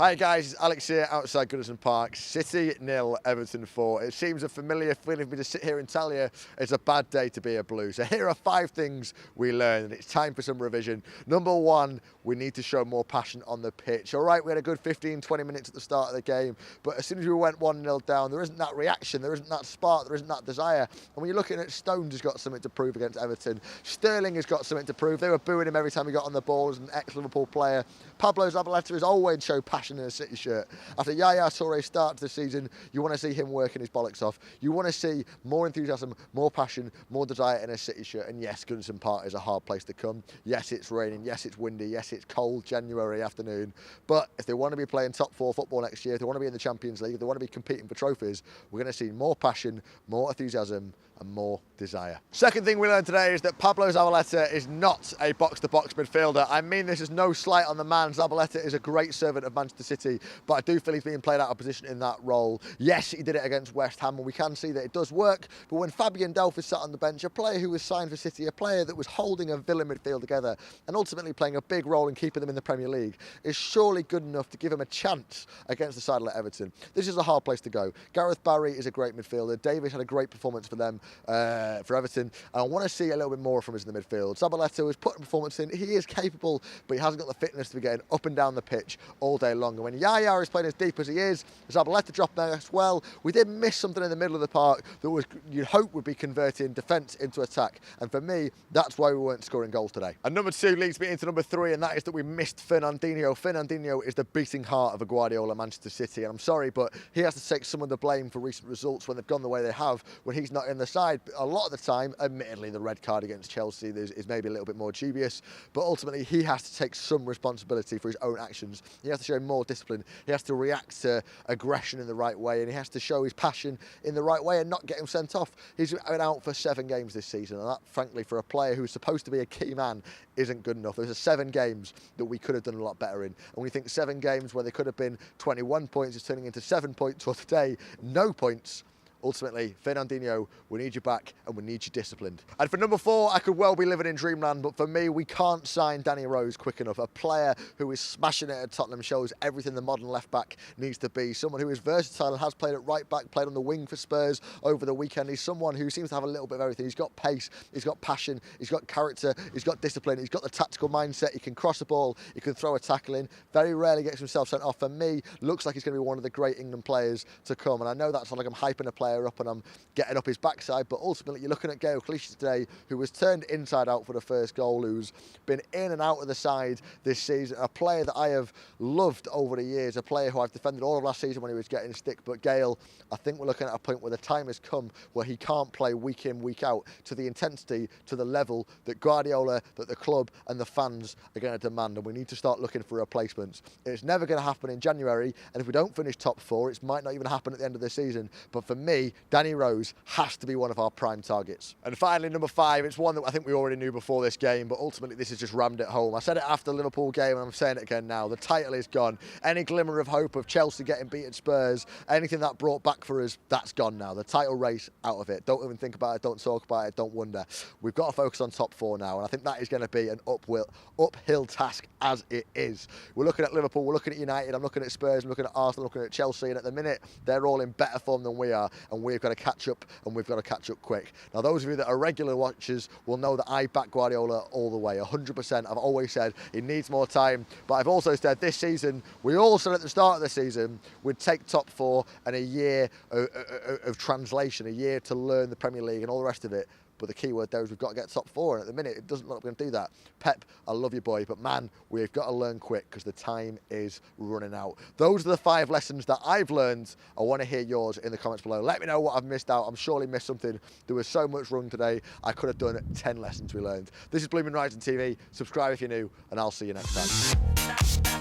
Hi guys, it's Alex here outside Goodison Park. City 0, Everton 4. It seems a familiar feeling for me to sit here and tell you it's a bad day to be a Blue. So here are 5 things we learned, and it's time for some revision. Number 1, we need to show more passion on the pitch. All right, we had a good 15-20 minutes at the start of the game, but as soon as we went 1-0 down, there isn't that reaction, there isn't that spark, there isn't that desire. And when you're looking at Stones, has got something to prove against Everton. Sterling has got something to prove. They were booing him every time he got on the ball as an ex-Liverpool player. Pablo Zabaleta has always shown passion in a City shirt. After Yaya Touré's start to the season, you want to see him working his bollocks off. You want to see more enthusiasm, more passion, more desire in a City shirt. And yes, Goodison Park is a hard place to come. Yes, it's raining. Yes, it's windy. Yes, it's cold January afternoon. But if they want to be playing top 4 football next year, if they want to be in the Champions League, if they want to be competing for trophies, we're going to see more passion, more enthusiasm, and more desire. Second thing we learned today is that Pablo Zabaleta is not a box-to-box midfielder. I mean this is no slight on the man. Zabaleta is a great servant of Manchester City, but I do feel he's being played out of position in that role. Yes, he did it against West Ham, and we can see that it does work, but when Fabian Delph is sat on the bench, a player who was signed for City, a player that was holding a Villa midfield together, and ultimately playing a big role in keeping them in the Premier League, is surely good enough to give him a chance against the side like Everton. This is a hard place to go. Gareth Barry is a great midfielder. Davis had a great performance for them, for Everton, and I want to see a little bit more from us in the midfield. Zabaleta has put a performance in. He is capable, but he hasn't got the fitness to be getting up and down the pitch all day long. And when Yaya is playing as deep as he is, Zabaleta dropped there as well. We did miss something in the middle of the park that was you'd hope would be converting defence into attack. And for me, that's why we weren't scoring goals today. And number 2 leads me into number 3, and that is that we missed Fernandinho. Fernandinho is the beating heart of a Guardiola Manchester City, and I'm sorry, but he has to take some of the blame for recent results when they've gone the way they have when he's not in the side. A lot of the time, admittedly, the red card against Chelsea is maybe a little bit more dubious, but ultimately he has to take some responsibility for his own actions. He has to show more discipline. He has to react to aggression in the right way, and he has to show his passion in the right way and not get him sent off. He's been out for 7 games this season, and that, frankly, for a player who's supposed to be a key man, isn't good enough. There's 7 games that we could have done a lot better in, and when you think 7 games where they could have been 21 points is turning into 7 points, or today, no points. Ultimately, Fernandinho, we need you back and we need you disciplined. And for number 4, I could well be living in dreamland, but for me, we can't sign Danny Rose quick enough. A player who is smashing it at Tottenham, shows everything the modern left-back needs to be. Someone who is versatile and has played at right-back, played on the wing for Spurs over the weekend. He's someone who seems to have a little bit of everything. He's got pace, he's got passion, he's got character, he's got discipline, he's got the tactical mindset, he can cross a ball, he can throw a tackle in, very rarely gets himself sent off. For me, looks like he's going to be one of the great England players to come. And I know that's not like I'm hyping a player up and I'm getting up his backside, but ultimately you're looking at Gael Clichy today, who was turned inside out for the first goal, who's been in and out of the side this season, a player that I have loved over the years, a player who I've defended all of last season when he was getting stick. But Gael, I think we're looking at a point where the time has come where he can't play week in, week out to the intensity, to the level that Guardiola, that the club and the fans are going to demand, and we need to start looking for replacements. It's never going to happen in January, and if we don't finish top 4, it might not even happen at the end of the season. But for me, Danny Rose has to be one of our prime targets. And finally, number 5, it's one that I think we already knew before this game, but ultimately this has just rammed it home. I said it after the Liverpool game, and I'm saying it again now. The title is gone. Any glimmer of hope of Chelsea getting beaten Spurs, anything that brought back for us, that's gone now. The title race, out of it. Don't even think about it, don't talk about it, don't wonder. We've got to focus on top 4 now, and I think that is going to be an uphill task as it is. We're looking at Liverpool, we're looking at United, I'm looking at Spurs, I'm looking at Arsenal, I'm looking at Chelsea, and at the minute, they're all in better form than we are, and we've got to catch up, and we've got to catch up quick. Now, those of you that are regular watchers will know that I back Guardiola all the way, 100%. I've always said he needs more time, but I've also said this season, we all said at the start of the season, we'd take top 4 and a year of translation, a year to learn the Premier League and all the rest of it. But the key word there is we've got to get top 4, and at the minute it doesn't look like we're going to do that. Pep, I love you, boy, but man, we've got to learn quick because the time is running out. Those are the 5 lessons that I've learned. I want to hear yours in the comments below. Let me know what I've missed out. I'm surely missed something. There was so much wrong today. I could have done 10 lessons we learned. This is BlueMoonRisingTV. Subscribe if you're new, and I'll see you next time.